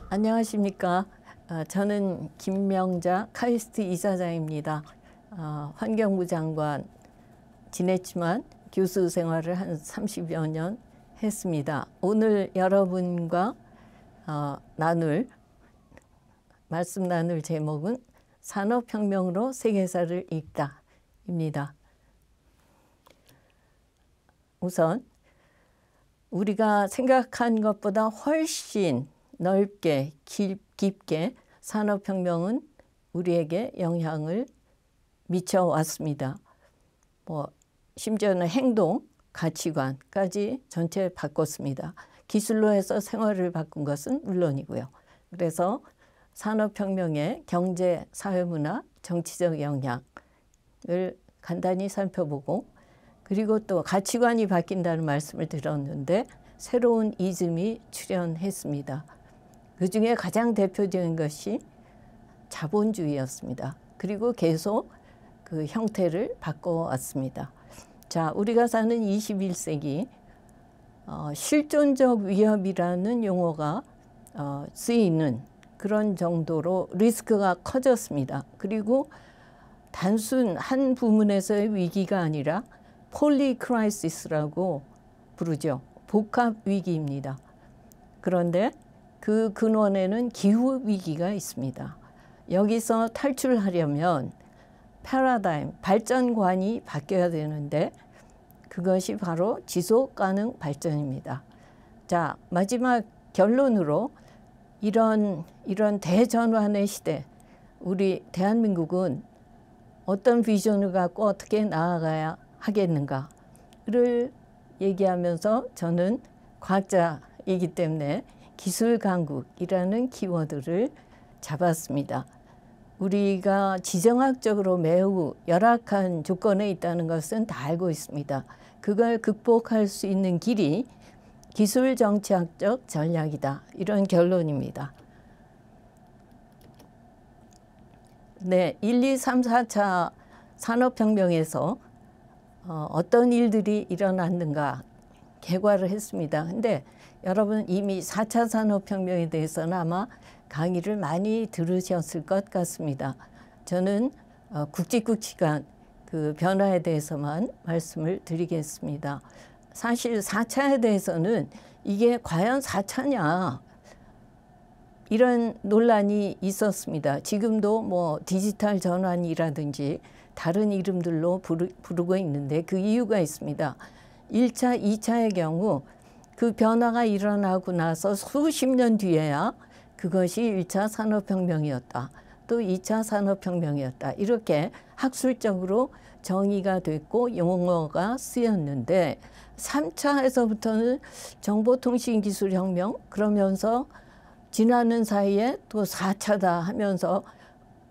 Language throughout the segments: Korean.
안녕하십니까. 저는 김명자 카이스트 이사장입니다. 환경부 장관 지냈지만 교수 생활을 한 30여 년 했습니다. 오늘 여러분과 말씀 나눌 제목은 산업혁명으로 세계사를 읽다입니다. 우선 우리가 생각한 것보다 훨씬 넓게 깊게 산업혁명은 우리에게 영향을 미쳐왔습니다. 심지어는 행동, 가치관까지 전체 바꿨습니다. 기술로 해서 생활을 바꾼 것은 물론이고요. 그래서 산업혁명의 경제, 사회문화, 정치적 영향을 간단히 살펴보고, 그리고 또 가치관이 바뀐다는 말씀을 들었는데 새로운 이즘이 출현했습니다. 그 중에 가장 대표적인 것이 자본주의였습니다. 그리고 계속 그 형태를 바꿔왔습니다. 자, 우리가 사는 21세기 실존적 위협이라는 용어가 쓰이는 그런 정도로 리스크가 커졌습니다. 그리고 단순 한 부문에서의 위기가 아니라 폴리크라이시스라고 부르죠. 복합 위기입니다. 그런데 그 근원에는 기후 위기가 있습니다. 여기서 탈출하려면 패러다임, 발전관이 바뀌어야 되는데 그것이 바로 지속가능 발전입니다. 자, 마지막 결론으로 이런 대전환의 시대, 우리 대한민국은 어떤 비전을 갖고 어떻게 나아가야 하겠는가를 얘기하면서 저는 과학자이기 때문에 기술 강국이라는 키워드를 잡았습니다. 우리가 지정학적으로 매우 열악한 조건에 있다는 것은 다 알고 있습니다. 그걸 극복할 수 있는 길이 기술정치학적 전략이다. 이런 결론입니다. 네, 1, 2, 3, 4차 산업혁명에서 어떤 일들이 일어났는가 개괄을 했습니다. 근데 여러분 이미 4차 산업혁명에 대해서는 아마 강의를 많이 들으셨을 것 같습니다. 저는 굵직굵직한 그 변화에 대해서만 말씀을 드리겠습니다. 사실 4차에 대해서는 이게 과연 4차냐 이런 논란이 있었습니다. 지금도 디지털 전환이라든지 다른 이름들로 부르고 있는데 그 이유가 있습니다. 1차, 2차의 경우 그 변화가 일어나고 나서 수십 년 뒤에야 그것이 1차 산업혁명이었다. 또 2차 산업혁명이었다. 이렇게 학술적으로 정의가 됐고 용어가 쓰였는데 3차에서부터는 정보통신기술혁명 그러면서 지나는 사이에 또 4차다 하면서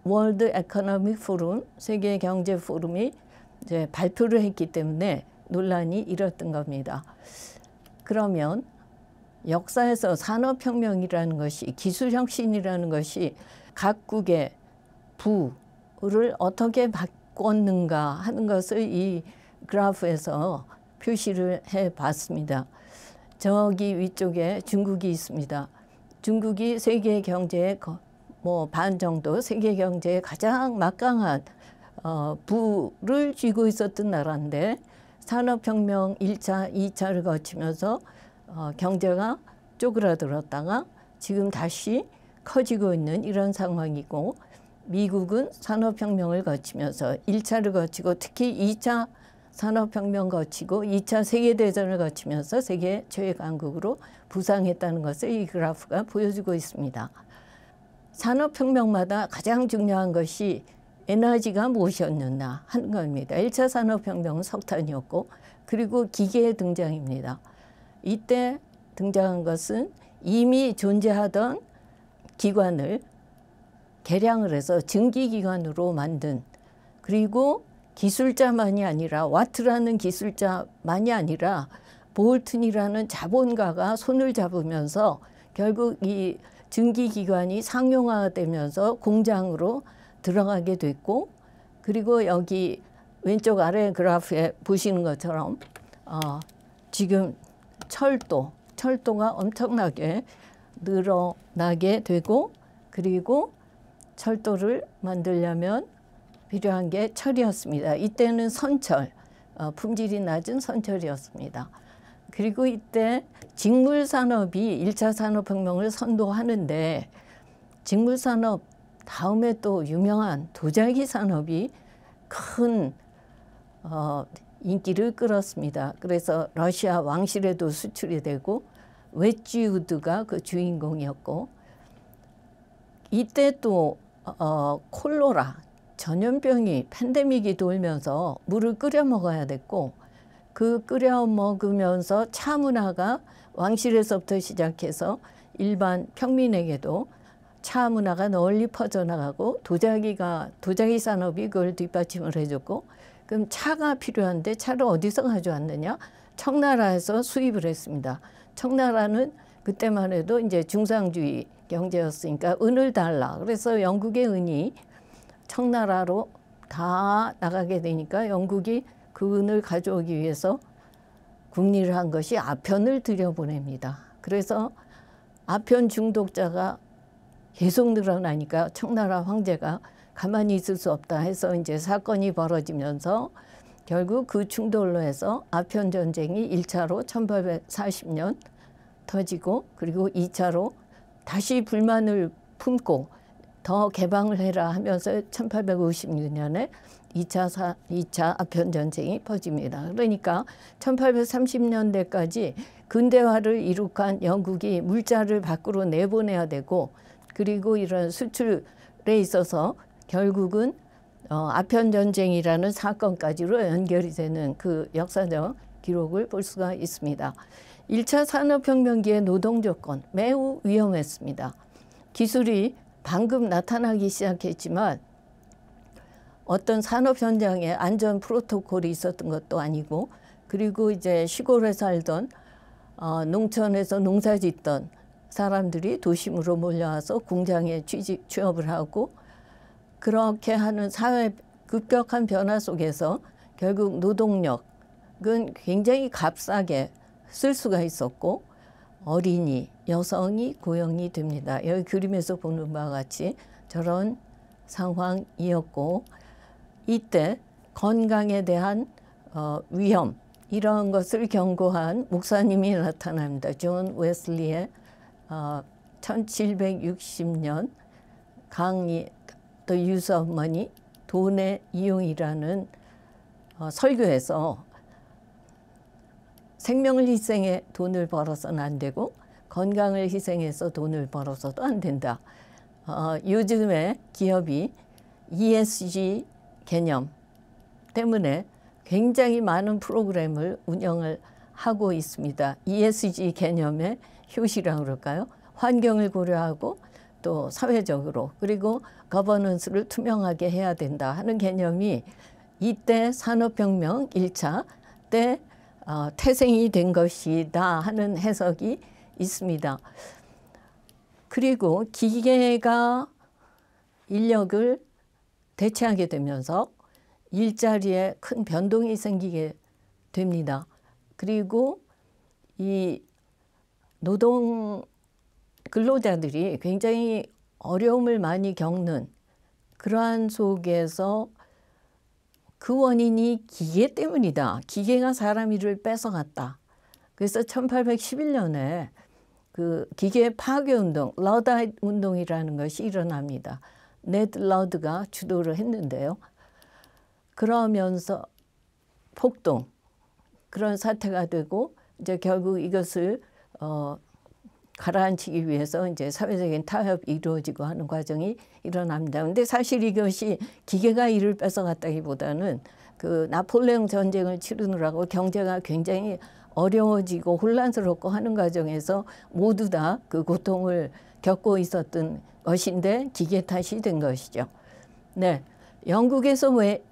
월드 에코노믹 포럼, 세계경제포럼이 이제 발표를 했기 때문에 논란이 일었던 겁니다. 그러면 역사에서 산업혁명이라는 것이, 기술혁신이라는 것이 각국의 부를 어떻게 바꿨는가 하는 것을 이 그래프에서 표시를 해봤습니다. 저기 위쪽에 중국이 있습니다. 중국이 세계 경제의 반 정도, 세계 경제의 가장 막강한 부를 쥐고 있었던 나라인데 산업혁명 1차, 2차를 거치면서 경제가 쪼그라들었다가 지금 다시 커지고 있는 이런 상황이고, 미국은 산업혁명을 거치면서 1차를 거치고 특히 2차 산업혁명 거치고 2차 세계대전을 거치면서 세계 최강국으로 부상했다는 것을 이 그래프가 보여주고 있습니다. 산업혁명마다 가장 중요한 것이 에너지가 무엇이었느냐 하는 겁니다. 1차 산업혁명은 석탄이었고, 그리고 기계의 등장입니다. 이때 등장한 것은 이미 존재하던 기관을 개량을 해서 증기기관으로 만든, 그리고 기술자만이 아니라 와트라는 기술자만이 아니라 볼튼이라는 자본가가 손을 잡으면서 결국 이 증기기관이 상용화되면서 공장으로 들어가게 됐고, 그리고 여기 왼쪽 아래 그래프에 보시는 것처럼 지금 철도가 엄청나게 늘어나게 되고, 그리고 철도를 만들려면 필요한 게 철이었습니다. 이때는 선철, 품질이 낮은 선철이었습니다. 그리고 이때 직물산업이 1차 산업혁명을 선도하는데, 직물산업 다음에 또 유명한 도자기 산업이 큰 인기를 끌었습니다. 그래서 러시아 왕실에도 수출이 되고 웨지우드가 그 주인공이었고, 이때 또 콜로라 전염병이 팬데믹이 돌면서 물을 끓여 먹어야 됐고, 그 끓여 먹으면서 차 문화가 왕실에서부터 시작해서 일반 평민에게도 차 문화가 널리 퍼져나가고, 도자기 산업이 그걸 뒷받침을 해줬고, 그럼 차가 필요한데 차를 어디서 가져왔느냐? 청나라에서 수입을 했습니다. 청나라는 그때만 해도 이제 중상주의 경제였으니까 은을 달라. 그래서 영국의 은이 청나라로 다 나가게 되니까 영국이 그 은을 가져오기 위해서 국리를 한 것이 아편을 들여보냅니다. 그래서 아편 중독자가 계속 늘어나니까 청나라 황제가 가만히 있을 수 없다 해서 이제 사건이 벌어지면서 결국 그 충돌로 해서 아편 전쟁이 1차로 1840년 터지고, 그리고 2차로 다시 불만을 품고 더 개방을 해라 하면서 1856년에 2차 아편 전쟁이 퍼집니다. 그러니까 1830년대까지 근대화를 이룩한 영국이 물자를 밖으로 내보내야 되고, 그리고 이런 수출에 있어서 결국은 아편 전쟁이라는 사건까지로 연결이 되는 그 역사적 기록을 볼 수가 있습니다. 1차 산업혁명기의 노동 조건 매우 위험했습니다. 기술이 방금 나타나기 시작했지만 어떤 산업 현장에 안전 프로토콜이 있었던 것도 아니고, 그리고 이제 시골에 살던 농촌에서 농사 짓던 사람들이 도심으로 몰려와서 공장에 취업을 하고, 그렇게 하는 사회 급격한 변화 속에서 결국 노동력은 굉장히 값싸게 쓸 수가 있었고, 어린이, 여성이 고용이 됩니다. 여기 그림에서 보는 바와 같이 저런 상황이었고, 이때 건강에 대한 위험, 이런 것을 경고한 목사님이 나타납니다. 존 웨슬리의 1760년 강의 The Use of Money, 돈의 이용이라는 설교에서 생명을 희생해 돈을 벌어서는 안 되고 건강을 희생해서 돈을 벌어서도 안 된다. 요즘에 기업이 ESG 개념 때문에 굉장히 많은 프로그램을 운영을 하고 있습니다. ESG 개념의 효시라고 그럴까요? 환경을 고려하고 또 사회적으로, 그리고 거버넌스를 투명하게 해야 된다 하는 개념이 이때 산업혁명 1차 때 태생이 된 것이다 하는 해석이 있습니다. 그리고 기계가 인력을 대체하게 되면서 일자리에 큰 변동이 생기게 됩니다. 그리고 이 노동 근로자들이 굉장히 어려움을 많이 겪는 그러한 속에서 그 원인이 기계 때문이다. 기계가 사람 일을 뺏어갔다. 그래서 1811년에 그 기계 파괴 운동, 러다이트 운동이라는 것이 일어납니다. 네드 러드가 주도를 했는데요. 그러면서 폭동, 그런 사태가 되고 이제 결국 이것을 가라앉히기 위해서 이제 사회적인 타협이 이루어지고 하는 과정이 일어납니다. 근데 사실 이것이 기계가 일을 뺏어갔다기보다는 그 나폴레옹 전쟁을 치르느라고 경제가 굉장히 어려워지고 혼란스럽고 하는 과정에서 모두 다 그 고통을 겪고 있었던 것인데 기계 탓이 된 것이죠. 네, 영국에서 왜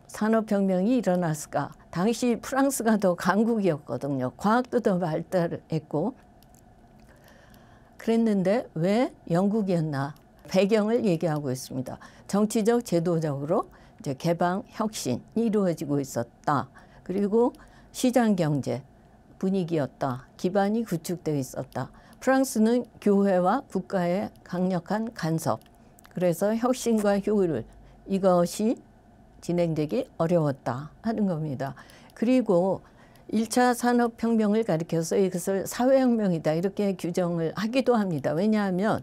산업혁명이 일어났을까? 당시 프랑스가 더 강국이었거든요. 과학도 더 발달했고 그랬는데 왜 영국이었나? 배경을 얘기하고 있습니다. 정치적, 제도적으로 이제 개방 혁신이 이루어지고 있었다. 그리고 시장 경제 분위기였다. 기반이 구축되어 있었다. 프랑스는 교회와 국가의 강력한 간섭, 그래서 혁신과 효율 이것이 진행되기 어려웠다 하는 겁니다. 그리고 1차 산업혁명을 가리켜서 이것을 사회혁명이다 이렇게 규정을 하기도 합니다. 왜냐하면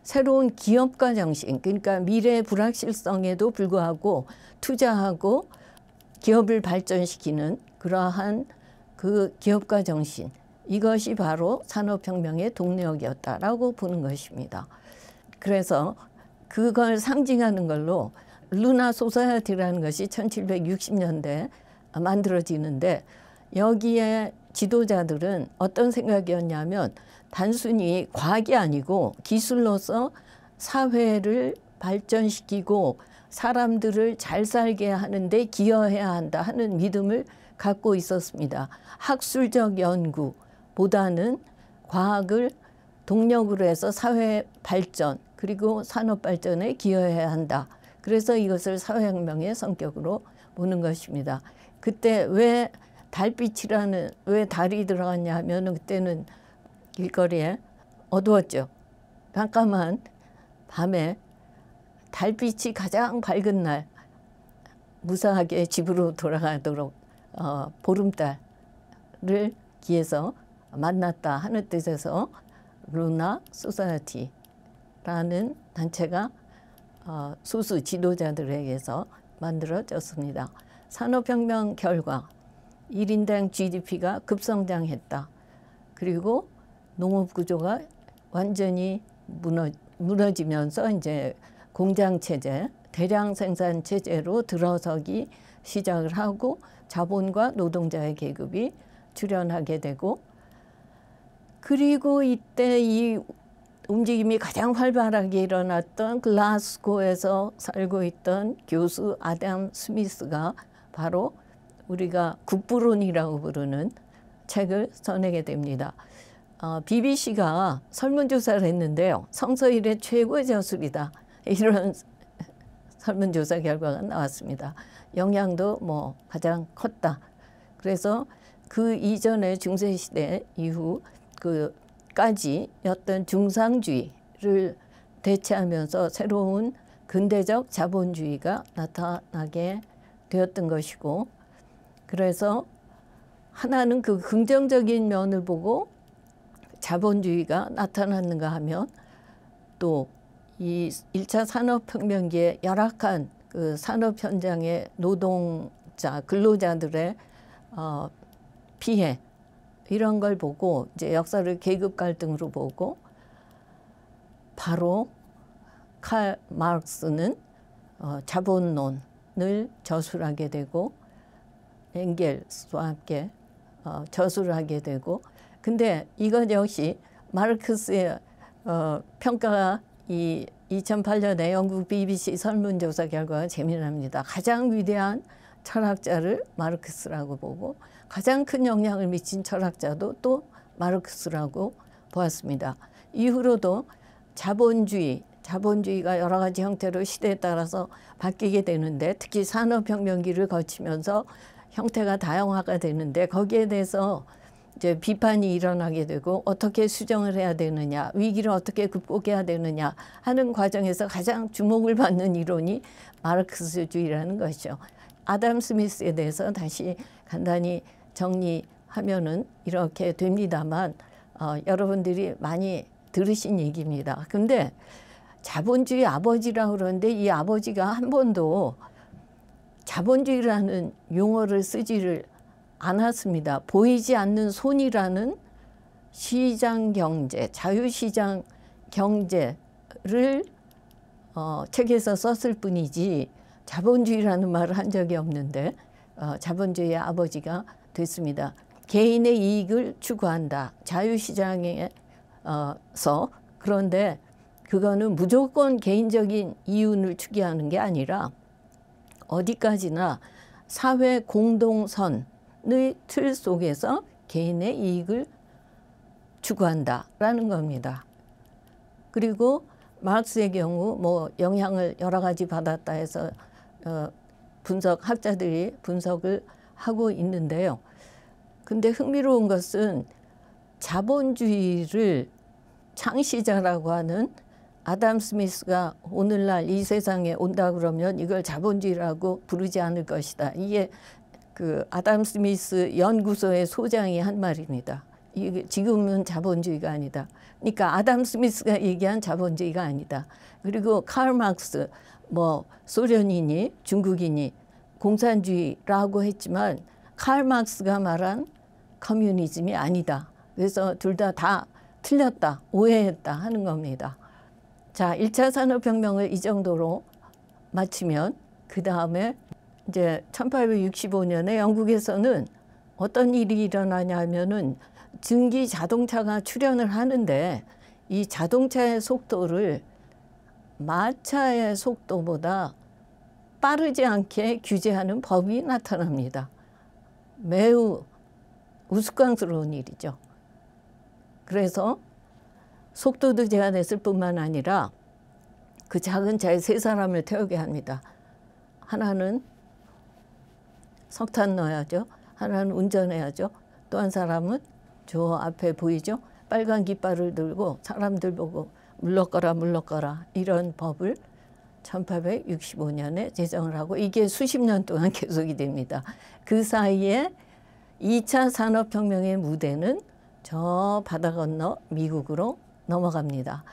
새로운 기업가 정신, 그러니까 미래의 불확실성에도 불구하고 투자하고 기업을 발전시키는 그러한 그 기업가 정신, 이것이 바로 산업혁명의 동력이었다라고 보는 것입니다. 그래서 그걸 상징하는 걸로 루나 소사이어티라는 것이 1760년대 만들어지는데, 여기에 지도자들은 어떤 생각이었냐면 단순히 과학이 아니고 기술로서 사회를 발전시키고 사람들을 잘 살게 하는데 기여해야 한다 하는 믿음을 갖고 있었습니다. 학술적 연구보다는 과학을 동력으로 해서 사회 발전 그리고 산업 발전에 기여해야 한다. 그래서 이것을 사회혁명의 성격으로 보는 것입니다. 그때 왜 달빛이라는, 왜 달이 들어갔냐 하면 그때는 길거리에 어두웠죠. 깜깜한 밤에 달빛이 가장 밝은 날 무사하게 집으로 돌아가도록 보름달을 기해서 만났다 하는 뜻에서 루나 소사이어티라는 단체가 소수 지도자들에게서 만들어졌습니다. 산업혁명 결과 1인당 GDP가 급성장했다. 그리고 농업 구조가 완전히 무너지면서 이제 공장 체제, 대량 생산 체제로 들어서기 시작을 하고 자본과 노동자의 계급이 출현하게 되고, 그리고 이때 이 움직임이 가장 활발하게 일어났던 글라스고에서 살고 있던 교수 아담 스미스가 바로 우리가 국부론이라고 부르는 책을 써내게 됩니다. BBC가 설문조사를 했는데요. 성서일의 최고의 저술이다. 이런 설문조사 결과가 나왔습니다. 영향도 뭐 가장 컸다. 그래서 그 이전의 중세시대 이후 까지였던 중상주의를 대체하면서 새로운 근대적 자본주의가 나타나게 되었던 것이고, 그래서 하나는 그 긍정적인 면을 보고 자본주의가 나타났는가 하면, 또 이 1차 산업혁명기에 열악한 그 산업 현장의 노동자, 근로자들의 피해, 이런 걸 보고 이제 역사를 계급 갈등으로 보고, 바로 칼 마르크스는 자본론을 저술하게 되고 엥겔스와 함께 저술을 하게 되고, 근데 이것 역시 마르크스의 평가가 이 2008년에 영국 BBC 설문조사 결과가 재미납니다. 가장 위대한 철학자를 마르크스라고 보고 가장 큰 영향을 미친 철학자도 또 마르크스라고 보았습니다. 이후로도 자본주의가 여러 가지 형태로 시대에 따라서 바뀌게 되는데, 특히 산업혁명기를 거치면서 형태가 다양화가 되는데, 거기에 대해서 이제 비판이 일어나게 되고 어떻게 수정을 해야 되느냐, 위기를 어떻게 극복해야 되느냐 하는 과정에서 가장 주목을 받는 이론이 마르크스주의라는 것이죠. 아담 스미스에 대해서 다시 간단히 정리하면은 이렇게 됩니다만, 여러분들이 많이 들으신 얘기입니다. 근데 자본주의 아버지라고 그러는데 이 아버지가 한 번도 자본주의라는 용어를 쓰지를 않았습니다. 보이지 않는 손이라는 시장 경제, 자유시장 경제를 책에서 썼을 뿐이지 자본주의라는 말을 한 적이 없는데 자본주의의 아버지가 됐습니다. 개인의 이익을 추구한다. 자유시장에서. 그런데 그거는 무조건 개인적인 이윤을 추구하는 게 아니라 어디까지나 사회 공동선의 틀 속에서 개인의 이익을 추구한다라는 겁니다. 그리고 마르크스의 경우 뭐 영향을 여러 가지 받았다 해서 학자들이 분석을 하고 있는데요. 근데 흥미로운 것은 자본주의를 창시자라고 하는 아담 스미스가 오늘날 이 세상에 온다 그러면 이걸 자본주의라고 부르지 않을 것이다. 이게 그 아담 스미스 연구소의 소장이 한 말입니다. 이게 지금은 자본주의가 아니다. 그러니까 아담 스미스가 얘기한 자본주의가 아니다. 그리고 칼 막스, 뭐 소련이니 중국이니 공산주의라고 했지만 칼 막스가 말한 커뮤니즘이 아니다. 그래서 둘 다 틀렸다, 오해했다 하는 겁니다. 자, 1차 산업혁명을 이 정도로 마치면 그 다음에 이제 1865년에 영국에서는 어떤 일이 일어나냐면은 증기 자동차가 출현을 하는데 이 자동차의 속도를 마차의 속도보다 빠르지 않게 규제하는 법이 나타납니다. 매우 우스꽝스러운 일이죠. 그래서 속도도 제한했을 뿐만 아니라 그 작은 차에 3사람을 태우게 합니다. 하나는 석탄 넣어야죠. 하나는 운전해야죠. 또 한 사람은 저 앞에 보이죠? 빨간 깃발을 들고 사람들 보고 물러거라 물러거라 이런 법을 1865년에 제정을 하고 이게 수십 년 동안 계속이 됩니다. 그 사이에 2차 산업혁명의 무대는 저 바다 건너 미국으로 넘어갑니다.